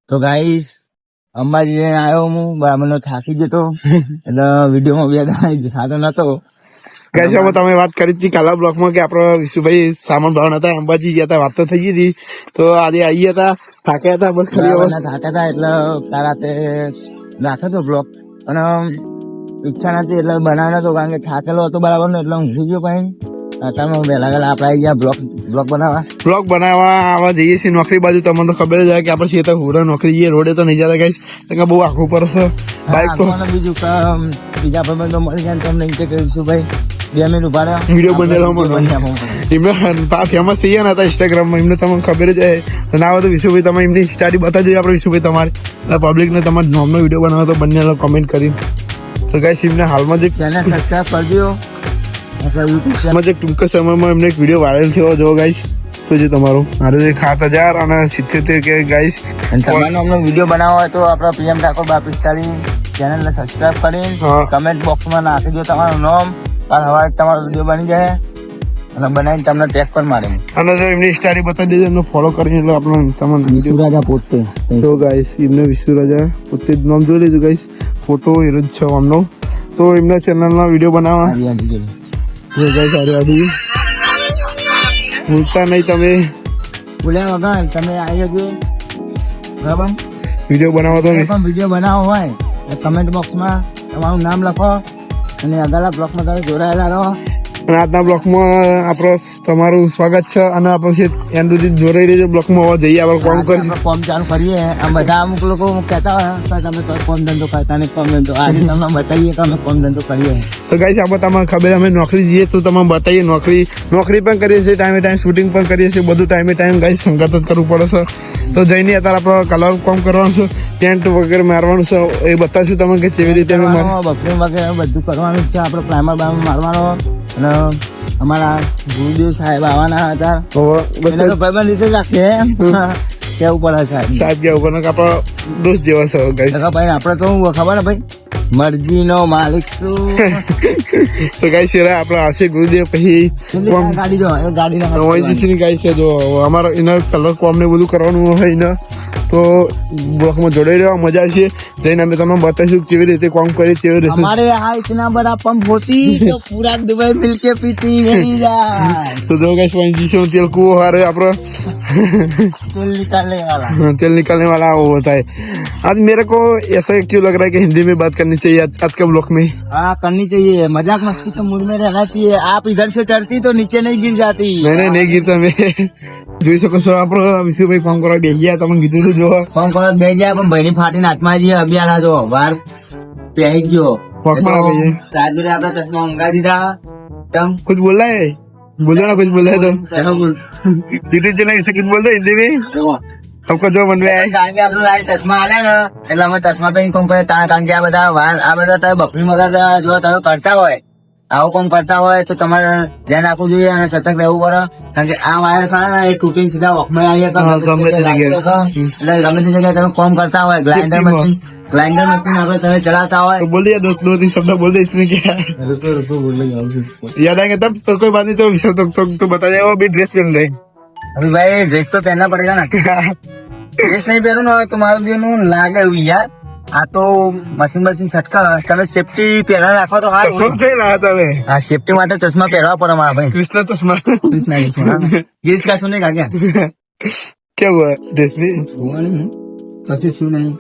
તો ગાઈસ અંબાજી જઈને આવ્યો હું બરાબર થાકી જતો એટલે વિડીયોમાં બે ખાતો નતો. ગાઈસ હવે તમે વાત કરી હતી કાલા બ્લોકમાં કે આપડે વિશુભાઈ સામાન ભાવના હતા અંબાજી ગયા હતા, વાત તો થઈ ગઈ હતી. તો આજે આવી હતા, થાક્યા હતા, બસ ખાલી હવે થાક્યા હતા એટલે રાતે રાખ્યો હતો બ્લોક પણ ઈચ્છા નથી એટલે બનાવ્યો હતો કારણ કે થાકેલો હતો બરાબર ને એટલે ઊંઘી ગયો. પછી અત્યારે વહેલા વહેલા આપણે આવી ગયા બ્લોક બનાવવા આવવા જઈએ છીએ નોકરી બાજુ. તમને તો ખબર જ હોય કે આપણે છીએ હોડા નોકરી જઈએ, રોડે તો નહીં જતા ગાઈસ, બહુ આખું પર છે બાઈક તો. બીજું બીજા ભાઈ તો મળી જાય તમને એમ કે કહીશું ભાઈ 2 મિનિટ ઉભા રહ્યા વિડીયો બનેલા એમને ફેમસ થઈ ગયા હતા ઇન્સ્ટાગ્રામમાં, એમને તમને ખબર જ હોય. ના હોય તો વિશુભાઈ તમે એમની સ્ટાડી બતાવજો આપણે વિશુભાઈ તમારે પબ્લિકને તમારા નોમનો વિડીયો બનાવો તો બંને કમેન્ટ કરી. તો ગાઈસ એમને હાલમાં જે ચેનલ સબસ્ક્રાઇબ કરજો. ટૂંક સમયમાં એમને એક વિડીયો વાયરલ થયો જો ગાઈસ, તો જે તમારો મારું 7,000 અને 77 કે ગાઈસ તમારો અમને વિડીયો બનાવવો હોય તો આપણા પીએમ ઠાકોર 245 ચેનલને સબસ્ક્રાઇબ કરીને કમેન્ટ બોક્સમાં નાખી દો તમારું નામ. કાલ સવારે તમારો વિડીયો બની જાય અને બનાવીને તમને ટેગ પર મારે અને જો એમની સ્ટાડી બતાવી દેજો, એમને ફોલો કરીને એટલે આપણે તમને વિશુરાજા પોતે તો ગાઈસ એમને વિશુરાજા પોતે જ નામ જોઈ લીધું ગાઈસ, ફોટો એ જ છે આમનો. તો એમના ચેનલના વિડીયો બનાવવા ભૂલતા નહીં તમે, બોલ્યા વગર તમે આવી જજો બરાબર. વિડીયો બનાવો તો પણ વિડીયો બનાવવો હોય તો કમેન્ટ બોક્સમાં તમારું નામ લખો અને આગળના બ્લોકમાં તમે જોડાયેલા રહો. અને આજના બ્લોકમાં આપણો તમારું સ્વાગત છે અને પછી એન્ડ સુધી જોડાઈ રહેજો બ્લોકમાં. હવે જઈએ આપણે કોમ કરીશું, કોમ ચાલુ કરીએ. આ બધા અમુક લોકો કહેતા હોય કે તમે તો કોમ ધંધો કરતા ને કોમ ધંધો, આજે તમને બતાવીએ કે અમે કોમ ધંધો કરીએ. તો ગાઈસ આપણે તમને ખબર અમે નોકરી જઈએ તો તમને બતાવીએ, નોકરી પણ કરીએ છીએ, ટાઈમે ટાઈમ શૂટિંગ પણ કરીએ છીએ, બધું ટાઈમે ટાઈમ ગાઈસ સંગત જ કરવું પડે છે. તો જઈને અત્યારે આપણે કલર કોમ કરવાનું છે, ટેન્ટ વગેરે મારવાનું છે, એ બતાવીશું તમને કે કેવી રીતે બકરી વગેરે બધું કરવાનું છે. આપણે પ્રાઇમર બાઈમર મારવાનો અને અમારા ગુરુદેવ સાહેબ આવવાના હતા ભાઈબંધ રીતે જ રાખીએ કેવું પડે સાહેબ કેવું પડે આપડે દોસ્ત જેવા છે ગાઈસ. ભાઈ આપડે તો ખબર ને ભાઈ મરજી નો માલિક છું. તો ગાઈસ આપડે આવશે ગુરુદેવ પછી ગાડી ગાઈસ છે જો અમારા એના કલર કોમ ને બધું કરવાનું હોય ને તો બ્લોકમાં જોડાઈ રહેવા મજા આવશે. જઈને અમે તમને બતાવીશું કેવી રીતે કોમ કરી કેવી રીતે. हमारे यहाँ इतना बड़ा पंप होती तो पूरा दुबई मिलके पीती नहीं जाए. तो जो गाइस जीशो तेल कुओं हारे आपरो तेल निकालने वाला वो होता है. आज मेरे को ऐसा क्यों लग रहा है कि हिंदी में बात करनी चाहिए आज के ब्लॉक में. हाँ करनी चाहिए, मजाक मस्ती तो मूड में रहना चाहिए. आप इधर से चढ़ती तो नीचे नहीं गिर जाती. नहीं गिरता मैं. જોઈ શકો છો આપડે વિશુભાઈ ફોન કરવા બે ગયા, તમને કીધું હતું જો ફોન કરવા બે ગયા પણ ભાઈ ની ફાટીને હાથમાં જે અભિયાન જો વાર પહેરી ગયો આપડે ચશ્મા મંગાવી દીધા. તમ कुछ बोल रहा है, बोलो ना कुछ बोल रहा है तुम. यूट्यूब चैनल से कुछ बोल दो हिंदी में सबको जो बन रहा है. કારણ કે આપડે ચશ્મા આલે ને એટલે અમે ચશ્મા પહેરી કોમ કરે કારણ કે આ બધા તમે બકરી મગર જો તમે કરતા હોય આવું કોમ કરતા હોય તો તમારે ધ્યાન રાખવું જોઈએ અને સતર્ક રહેવું પડે. કારણ કે આ વાયર ખરા ને એ તૂટીને સીધા વખમાં આવી એટલે ગમે તે જગ્યાએ તમે કોમ કરતા હોય ગ્રાઇન્ડર મશીન આપણે તમે ચલાવતા હોય बोल दिया दो तीन शब्द बोल दे इसमें क्या याद आएंगे तब तो कोई बात नहीं. तो विशाल तो बता जाए वो भी ड्रेस पहन रहे अभी भाई ड्रेस तो पहनना पड़ेगा ना. ड्रेस नहीं पहनू ना तुम्हारे दिन लागे यार. આ તો મશીન સટકા તમે સેફટી પહેરા રાખો તો હા સેફટી માટે ચશ્મા પહેરવા પડે મારા ભાઈ. कृष्णा चश्मा ये इसका सुने का क्या क्या हुआ ड्रेस में कसी छू नहीं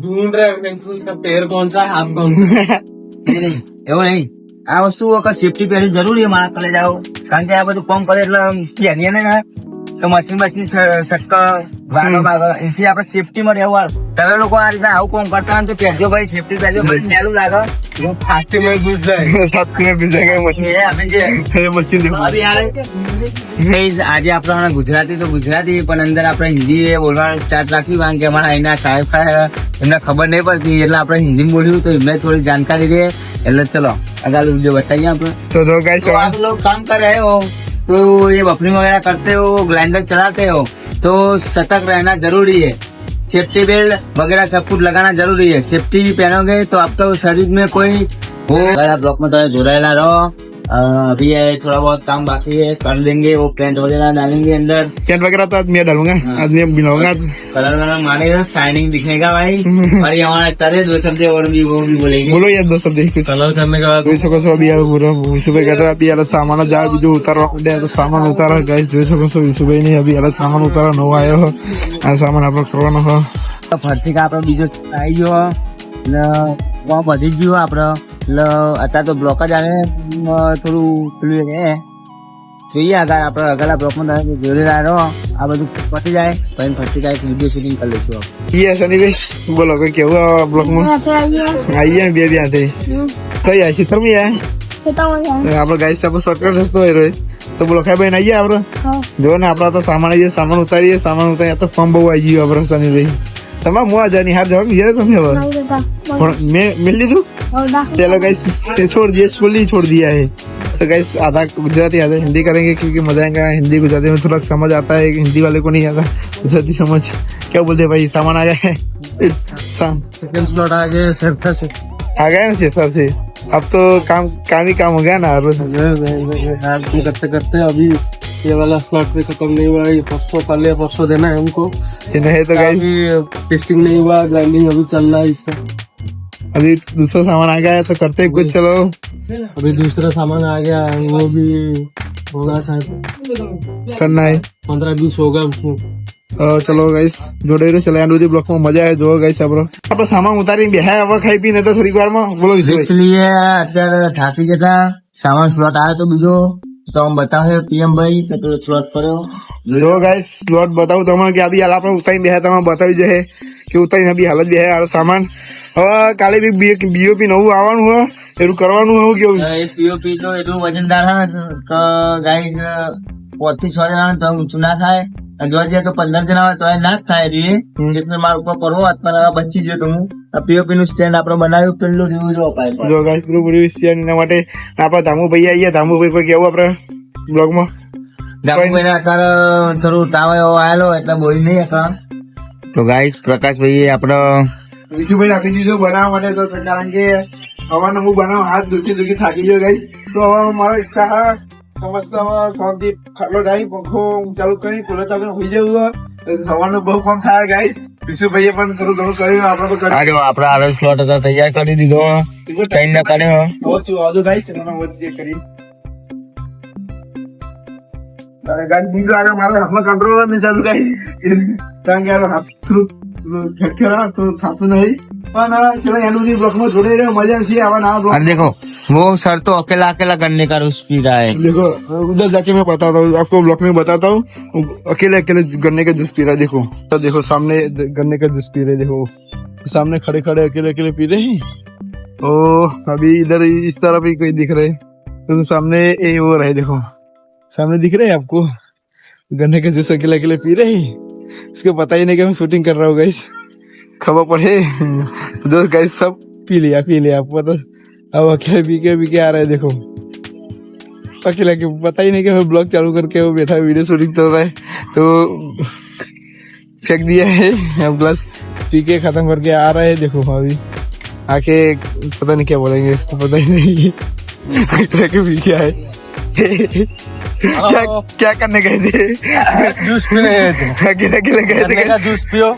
ढूंढ रहे हैं उसका पैर कौन सा है हाथ कौन सा નહીં એવું નહીં. આ વસ્તુ વખત સેફટી પહેરી જરૂરી છે મારા કલે જાઓ કારણ કે આ બધું પંપ કરે એટલે પહેરીએ ને તો મશીન સટકા વાગો એથી આપણે સેફટી માં રહેવું. તમે લોકો આ રીતના આવું કોમ કરતા હોય તો પહેરજો ભાઈ, સેફટી પહેરજો ભાઈ, પહેલું લાગે फाटी में घुस जाए साथ में भी जाएगा मशीन આજે આપણે ગુજરાતી તો ગુજરાતી પણ અંદર આપણે હિન્દી બોલવાનું સ્ટાર્ટ રાખ્યું કારણ કે અમારા અહીંના સાહેબ એમને ખબર નહીં પડતી એટલે આપણે હિન્દી બોલ્યું તો એમને થોડી जानकारी દે એટલે ચલો આગળ વિડીયો बताइए આપણે. तो गाइस आप लोग काम कर रहे हो तो ये बफरिंग वगैरह करते हो ग्राइंडर चलाते हो तो सतर्क रहना जरूरी है. सेफ्टी बेल्ट वगैरह सब कुछ लगाना जरूरी है. सेफ्टी पहनोगे तो आपका शरीर में कोई हो. ब्लॉक में तो जोड़ेला रहो अभी ये थोड़ा बहुत काम बाकी है, कर देंगे, वो पेंट वगैरह डालेंगे अंदर, टेंट वगैरह तो आज मैं डालूंगा, आज मैं बनाऊंगा आज। कलर वलर मारेगा, शाइनिंग दिखने का भाई। और ये हमारा सारे दो शब्द और भी वो भी बोलेंगे। बोलो यार दोस्तों, देख कुछ कलर करने के बाद જોઈ શકો છો અભી પૂરો વિશુભાઈ કહેતા અભી યાર સામાન જાળ બીજું ઉતારવા માંડ્યા તો સામાન ઉતારો ગાઈસ જોઈ શકો છો વિશુભાઈ ની અભી યાર સામાન ઉતારવા નવો આવ્યો હો આ સામાન આપણે કરવાનો હો ફરતી કા આપડે બીજો આવી ગયો એટલે બધી જ ગયું આપડે એટલે અત્યારે તો બ્લોક જ આવે થોડું પેલું છે જોઈએ આગળ આપડે આગળ બ્લોકમાં જોડે રહ્યો આ બધું પતી જાય પછી ફરતી કા વિડીયો શૂટિંગ કરી લઈશું. યે સનીભાઈ બોલો કે કેવું બ્લોગમાં આવીએ બે ત્યાંથી કઈ આ ખેતરમાં આયા આપડે ગાઈસ આપણે શોર્ટકટ રસ્તો હોય રહ્યો તો બોલો ખાઈ ભાઈ આવીએ આપડે જો ને આપડા તો સામાન આવી સામાન ઉતારીએ તો ફોર્મ બહુ આવી ગયું આપડે સનીભાઈ તમારે મુઆ જાની હાર જવા ગયા તમે હવે પણ मैं मिल लीधु चलो गाइस छोड़ दिए स्कूल ही छोड़ दिया है तो गाइस आधा गुजराती आधा हिंदी करेंगे क्योंकि मजा आएगा हिंदी गुजराती में थोड़ा समझ आता है हिंदी वाले को नहीं आता गुजराती समझ क्या बोलते हैं भाई सामान आ गया है सेकंड स्लॉट आ गए सेफ्था से आ गया ना शेखर से अब तो काम ही काम हो गया ना करते करते अभी ये वाला स्लॉट पे खत्म नहीं हुआ, ये परसों देना है हमको। नहीं तो गाइस टेस्टिंग नहीं हुआ, ग्राइंडिंग अभी चल रहा है इसका। अभी दूसरा सामान आ गया है तो करते हैं कुछ चलो अभी दूसरा सामान आ गया, वो भी होगा शायद करना है 15-20 होगा उसमें। चलो गाइस જોડે રહ્યો ચલો આ બધી બ્લોકમાં મજા આવે જો ગાઈસ આપણો સામાન ઉતારીને બેહાય હવે ખાઈ પીને તો થોડીક વારમાં બોલો એકચ્યુઅલી અત્યારે થાકી જતા સામાન સ્લોટ આવ્યો તો બીજો તો આમ બતાવે પીએમ ભાઈ કે પેલો સ્લોટ કર્યો જો ગાઈસ સ્લોટ બતાવું તમને કે અભી હાલ આપણે ઉતારીને બેહ્યા તમને બતાવી જશે કે ઉતારીને અભી હાલ જ બેહ્યા આ સામાન હવે કાલે બી બીઓપી નવું આવવાનું હોય એનું કરવાનું હોય કેવું એ પીઓપી તો એટલું વજનદાર હે કે ગાઈસ 5 થી 6 જણા તો ઊંચું ના થાય જો જઈએ તો 15 જણા હોય તો ના જ થાય એટલે મારા ઉપર કરવો પણ બચી ગયો તો હું પીઓપી નું સ્ટેન્ડ આપણે બનાવ્યું પેલું જેવું જો અપાય જો ગાઈસ પૂરું વિષય એના માટે આપણા ધામુભાઈ આવીએ ધામુભાઈ કોઈ કેવું આપણે બ્લોગમાં ધામુભાઈ અત્યારે થોડું તાવ એવો આવેલો એટલે બોલી નહીં હતા તો ગાઈસ પ્રકાશભાઈ આપડે વિશુભાઈ આપી દીધું બનાવવા માટે તો કારણ કે હવાનું હું બનાવ હાથ દુખી થાકી ગયો ગાઈસ તો હવે મારો ઈચ્છા હા મસ્ત શાંતિ ખાટલો ડાઈ પંખો ચાલુ કરી કુલર ચાલુ હોઈ જવું હવાનું બહુ કમ થાય ગાઈસ વિશુભાઈએ પણ થોડું ઘણું કર્યું આપણે તો આ જો આપડા આરસ પ્લોટ હતા તૈયાર કરી દીધો ટાઈમ ના કર્યો આવજો ગાઈસ એનો વચ્ચે કરી ગાડી બીજો આગળ મારો હાથમાં કંટ્રોલ નહીં ચાલુ ગાઈસ કારણ કે હાથ થોડું ફ્રેક્ચર તો થતું નહીં પણ ચલો એનું જે બ્લોકમાં જોડે રહ્યો મજા છે આવા નવા બ્લોક देखो वो सर तो अकेला अकेला करने का रूस पी रहा है देखो उधर जाके मैं बताता हूँ आपको ब्लॉक में बताता हूँ अकेले अकेले गन्ने का जूस पी रहा है देखो तो देखो सामने गन्ने का जूस पी रहे देखो सामने खड़े खड़े अकेले अकेले पी रहे हैं ओ अभी इधर इस तरफ ही कोई दिख रहे तो सामने ये वो रहे देखो सामने दिख रहे हैं आपको गन्ने का जूस अकेले अकेले पी रहे हैं उसको पता ही नहीं कि मैं शूटिंग कर रहा हूँ गाइस खबर पड़े तो जो गाइस सब पी लिया आपको तो अब अकेले पी के आ रहे हैं देखो अकेले के पता ही नहीं कि मैं ब्लॉग चालू करके वो बैठा वीडियो शूटिंग चल रहा है तो फेंक दिया है अब ग्लास पी के खत्म करके आ रहे हैं देखो अभी आके पता नहीं क्या बोलेंगे इसको पता ही नहीं अकेले के पी के आए क्या करने गए थे जूस पीने गए थे, अकेले अकेले गए थे जूस पियो,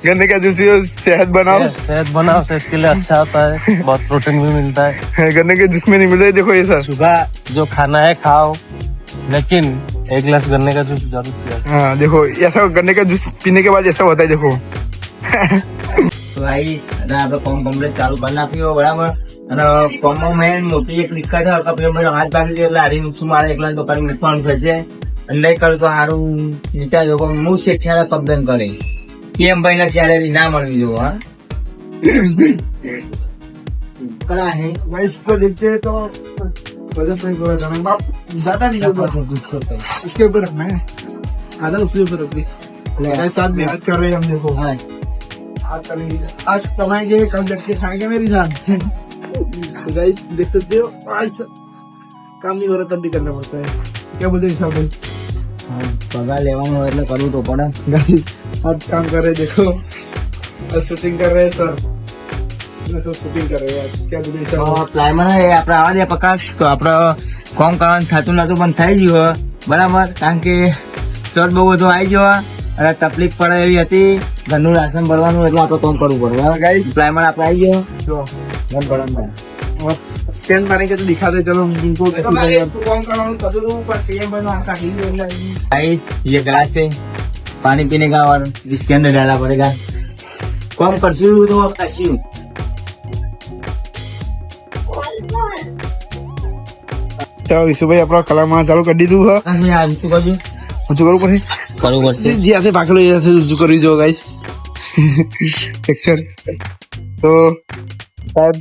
गन्ने का जूस पियो सेहत बनाओ सेहत बनाओ, सेहत के लिए अच्छा होता है, बहुत प्रोटीन भी मिलता है। गन्ने के जूस में नहीं मिल रहा है देखो ये सर सुबह जो खाना है खाओ, लेकिन एक गिलास गन्ने का जूस जरूर पिया। हाँ देखो ऐसा गन्ने का जूस पीने के बाद ऐसा होता है देखो તો ભાઈ અને આપણે કોમ કમ્પ્લીટ ચાલુ કરી નાખ્યો બરાબર અને કોમમાં મેન મોટી એક દિક્કત છે કે પેલો મારો હાથ ભાગી ગયો એટલે હારી નુકસું મારે એકલા તો કરી મૂકવાનું થશે અને નહીં કરું તો સારું વિચારજો પણ હું શેઠિયાને કમ્પ્લેન કરીશ કેમ ભાઈ ના સેલેરી ના મળવી જો હા કડા હે गाइस को देखते हैं तो वजह नहीं बोला जाना बाप ज्यादा नहीं होगा इसके ऊपर रखना है आधा उसके ऊपर रख दी मेरे साथ मेहनत कर रहे हैं हम देखो હા आज करेंगे आज कमाएंगे कल बैठ के खाएंगे मेरी जान तो गाइस देख सकते हो आज काम नहीं हो रहा तब भी करना पड़ता है क्या बोलते हैं साहब પગાર લેવાનો હોય એટલે કરવું તો પડે गाइस आज काम कर रहे हैं देखो आज शूटिंग कर रहे हैं सर सब शूटिंग कर रहे हैं आज क्या बोलते हैं साहब પ્લાયમાં આપણે આવા દે પ્રકાશ તો આપણે કોમ કરવાનું થતું નતું પણ થઈ ગયું હવે. બરાબર, કારણ કે શોર્ટ બહુ બધું આવી ગયો અને તકલીફ પડે એવી હતી. ઘરનું રાશન ભરવાનું એટલે આપણે કોમ કરવું પડે. બરાબર ગાઈસ પ્રાઇમર આપણે આવી ગયો. જો ઘર ભરવાનું. स्कैन मारने के तो दिखा दे चलो जिनको गाइस ये ग्लास है पानी पीने का और इसके अंदर डालना पड़ेगा. कम करશું તો કરશું. ચાલો વિશુભાઈ આપણો કલામાં ચાલુ કરી દીધું છે આ શું કરજો ઊંચું કરવું પડશે કરવું પડશે. જે હાથે પાકેલો એ હાથે ઊંચું કરવી જો ગાઈસ ટેક્સચર तो शायद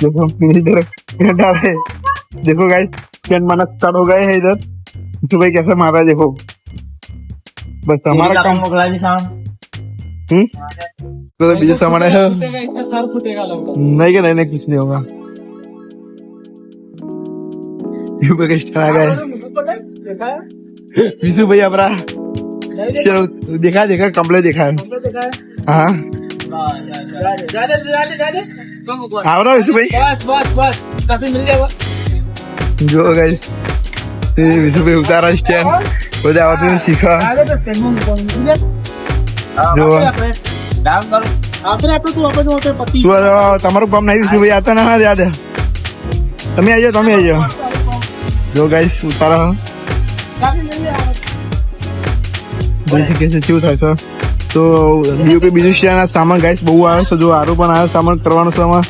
देखो इधर डाल है देखो गाइस स्कैन मारना स्टार्ट हो गए हैं इधर विशुभाई कैसे मार रहा है देखो बस हमारा काम મોકલાવી દે સાહેબ. तो बीजे सामान है सर फुटेगा लगभग. नहीं क्या नहीं कुछ नहीं होगा यूट्यूब का स्टार आ गया विशु भाई अपना चलो देखा देखा कंप्लीट देखा है हाँ आओ ना विशु भाई बस काफी मिल जाएगा. जो गाइस विशु भाई उतारा स्टैंड બધા આવતું શીખા જો ડાઉન કરો. આપણે તું આપણે પતિ તું તમારું કામ નહીં વિશુ ભાઈ આતા ના યાદ તમે આવજો જો ગાઈસ ઉતારો જોઈ શકીએ છીએ કેવું થાય છે તો બીજું કે બીજું છે આના સામાન ગાઈસ બહુ આવે છે જો આરું પણ આવ્યો સામાન કરવાનો છે આમાં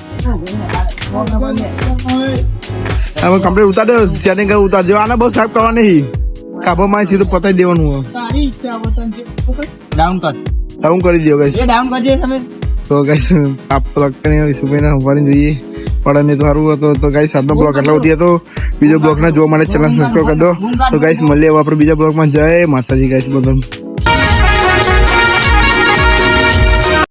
આમાં કમ્પ્લીટ ઉતાર દો સેટિંગ કરી ઉતાર જો આને બહુ સાફ કરવા નહીં કાબોમાં સીધું પતાવી દેવાનું હોય તારી ઈચ્છા વતન છે. ડાઉન કર. આવું કરી દો ગાઈસ એ ડાઉન કરજે તમે. તો ગાઈસ આપ લગતા નહીં વિશુભાઈને ઉભારીને જોઈએ પડે નહીં તો સારું હતો તો ગાઈસ આજનો બ્લોગ એટલા સુધી હતો બીજો બ્લોગ ના જોવા માટે ચેનલ સબસ્ક્રાઈબ કરી દો તો ગાઈસ મળીએ હવે આપણે બીજા બ્લોગમાં જય માતાજી ગાઈસ બધા